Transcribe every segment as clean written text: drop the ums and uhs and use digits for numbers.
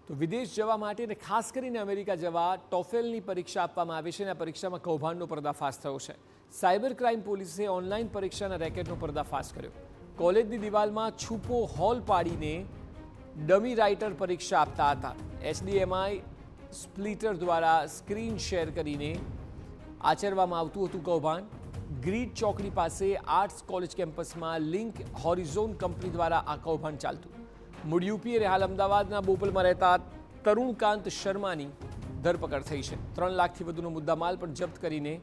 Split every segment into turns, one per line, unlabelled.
તો વિદેશ જવા માટે અને ખાસ કરીને અમેરિકા જવા ટોફેલની પરીક્ષા આપવામાં આવે છે અને આ પરીક્ષામાં કૌભાંડનો પર્દાફાશ થયો છે. સાયબર ક્રાઇમ પોલીસે ઓનલાઈન પરીક્ષાના રેકેટનો પર્દાફાશ કર્યો. કોલેજની દિવાલમાં છુપો હોલ પાડીને ડમી રાઇટર પરીક્ષા આપતા હતા. HDMI સ્પ્લિટર દ્વારા સ્ક્રીન શેર કરીને આચરવામાં આવતું હતું કૌભાંડ. ગ્રીડ ચોકડી પાસે આર્ટ્સ કોલેજ કેમ્પસમાં લિંક હોરિઝોન કંપની દ્વારા આ કૌભાંડ ચાલતું. મૂળ યુપી અને હાલ અમદાવાદના બોપલમાં રહેતા તરુણકાંત શર્માની ધરપકડ થઈ છે. 3 લાખથી વધુનો મુદ્દામાલ પણ જપ્ત કરીને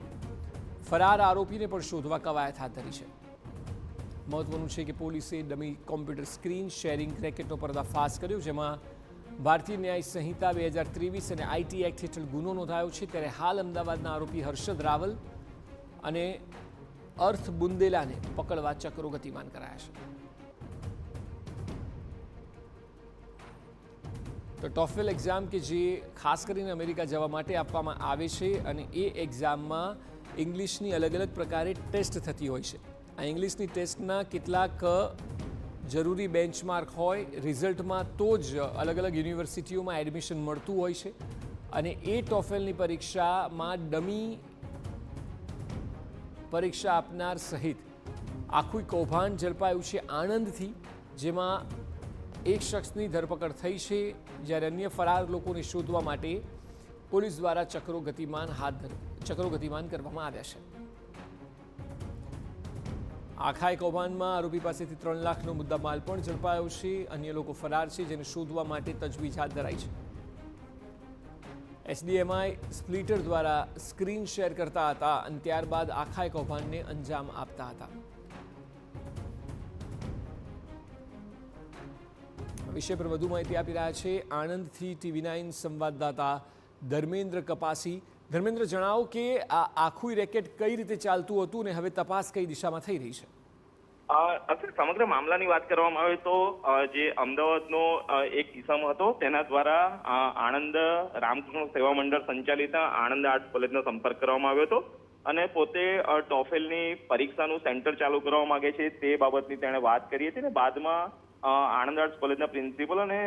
ફરાર આરોપીને પણ શોધવા કવાયત હાથ ધરી છે. મહત્વનું છે કે પોલીસે ડમી કોમ્પ્યુટર સ્ક્રીન શેરિંગ રેકેટનો પર્દાફાશ કર્યો, જેમાં ભારતીય ન્યાય સંહિતા 2023 અને IT એક્ટ હેઠળ ગુનો નોંધાયો છે. ત્યારે હાલ અમદાવાદના આરોપી હર્ષદ રાવલ અને અર્થ બુંદેલાને પકડવા ચક્રો ગતિમાન કરાયા છે. તો ટોફેલ એક્ઝામ કે જે ખાસ કરીને અમેરિકા જવા માટે આપવામાં આવે છે અને એ એક્ઝામમાં ઇંગ્લિશની અલગ અલગ પ્રકારે ટેસ્ટ થતી હોય છે. આ ઇંગ્લિશની ટેસ્ટના કેટલાક જરૂરી બેન્ચમાર્ક હોય રિઝલ્ટમાં તો જ અલગ અલગ યુનિવર્સિટીઓમાં એડમિશન મળતું હોય છે. અને એ ટોફેલની પરીક્ષામાં ડમી પરીક્ષા આપનાર સહિત આખું કૌભાંડ ઝડપાયું છે આણંદથી, જેમાં એક શખ્સની ધરપકડ થઈ છે, જ્યારે અન્ય ફરાર લોકોને શોધવા માટે પોલીસ દ્વારા ચક્રો ગતિમાન કરવામાં આવ્યા છે. આખા કૌભાંડમાં આરોપી પાસેથી 3 લાખનો મુદ્દામાલ પણ ઝડપાયો છે. અન્ય લોકો ફરાર છે, જેને શોધવા માટે તજવીજ હાથ ધરાઈ છે. HDMI સ્પ્લિટર દ્વારા સ્ક્રીન શેર કરતા હતા અને ત્યારબાદ આખા કૌભાંડને અંજામ આપતા હતા. વિષય પર વધુ માહિતી આપી રહ્યા છે આણંદથી TV9 સંવાદદાતા ધર્મેન્દ્ર કપાસી. ધર્મેન્દ્ર, જણાવો કે આ આખું રેકેટ કઈ રીતે ચાલતું હતું અને હવે તપાસ કઈ દિશામાં થઈ રહી છે?
સમગ્ર મામલાની વાત કરવામાં આવે તો જે અમદાવાદનો એક કિસ્સો હતો તેના દ્વારા આણંદ રામકૃષ્ણ સેવા મંડળ સંચાલિત આણંદ આર્ટ્સ કોલેજનો સંપર્ક કરવામાં આવ્યો હતો અને પોતે ટોફેલની પરીક્ષાનું સેન્ટર ચાલુ કરવા માંગે છે તે બાબતની તેણે વાત કરી હતી. અને બાદમાં આણંદ આર્ટ્સ કોલેજના પ્રિન્સિપલ અને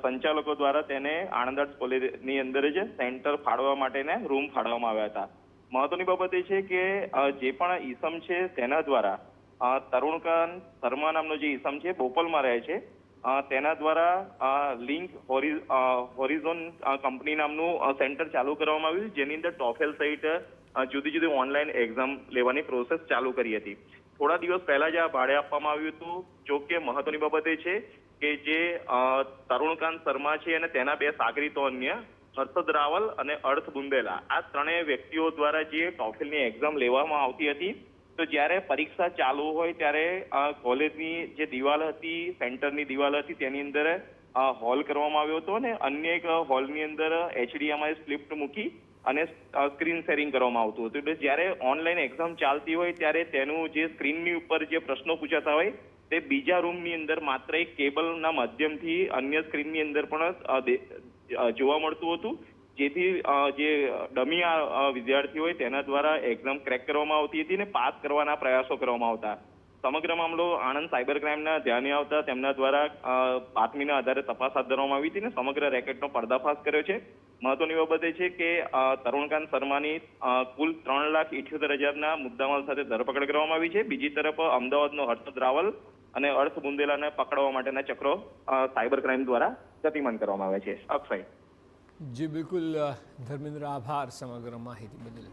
સંચાલકો દ્વારા તેને આણંદ આર્ટ્સ કોલેજની અંદર જ સેન્ટર ફાળવવા માટેના રૂમ ફાળવવામાં આવ્યા હતા. મહત્વની બાબત એ છે કે જે પણ ઈસમ છે તેના દ્વારા તરુણકાંત શર્મા નામનો જે ઈસમ છે બોપલમાં રહે છે તેના દ્વારા લિંક હોરિઝોન કંપની નામનું સેન્ટર ચાલુ કરવામાં આવ્યું, જેની અંદર ટોફેલ સહિત જુદી જુદી ઓનલાઈન એક્ઝામ લેવાની પ્રોસેસ ચાલુ કરી હતી. થોડા દિવસ પહેલા જ આ ભાડે આપવામાં આવ્યું હતું. જોકે મહત્વની બાબત એ છે કે જે તરુણકાંત શર્મા છે અને તેના 2 સાગરીતો અન્ય હર્ષદ રાવલ અને અર્થ બુંદેલા, આ 3 વ્યક્તિઓ દ્વારા જે ટોફેલની એક્ઝામ લેવામાં આવતી હતી, તો જ્યારે પરીક્ષા ચાલુ હોય ત્યારે કોલેજની જે દિવાલ હતી, સેન્ટરની દિવાલ હતી, તેની અંદર હોલ કરવામાં આવ્યો હતો અને અન્ય એક હોલની અંદર HDMI સ્પ્લિટ મૂકી અને સ્ક્રીન શેરિંગ કરવામાં આવતું હતું. એટલે જ્યારે ઓનલાઈન એક્ઝામ ચાલતી હોય ત્યારે તેનું જે સ્ક્રીનની ઉપર જે પ્રશ્નો પૂછાતા હોય તે બીજા રૂમની અંદર માત્ર એક કેબલના માધ્યમથી અન્ય સ્ક્રીનની અંદર પણ જોવા મળતું હતું, જેથી જે ડમી વિદ્યાર્થી હોય તેના દ્વારા એક્ઝામ ક્રેક કરવામાં આવતી હતી અને પાસ કરવાના પ્રયાસો કરવામાં આવતા. સમગ્ર મામલો આણંદ સાયબર ક્રાઇમના ધ્યાને આવતા તેમના દ્વારા બાતમીના આધારે તપાસ હાથ ધરવામાં આવી હતી અને સમગ્ર રેકેટનો પર્દાફાશ કર્યો છે. મહત્વની બાબત એ છે કે તરુણકાંત શર્માની કુલ 3,78,000ના મુદ્દામાલ સાથે ધરપકડ કરવામાં આવી છે. બીજી તરફ અમદાવાદનો હર્ષદ રાવલ અને અર્થ બુંદેલાને પકડવા માટેના ચક્રો સાયબર ક્રાઇમ દ્વારા ગતિમાન કરવામાં આવ્યા છે. અક્ષય.
જી બિલકુલ ધર્મેન્દ્ર, આભાર સમગ્ર માહિતી બદલ.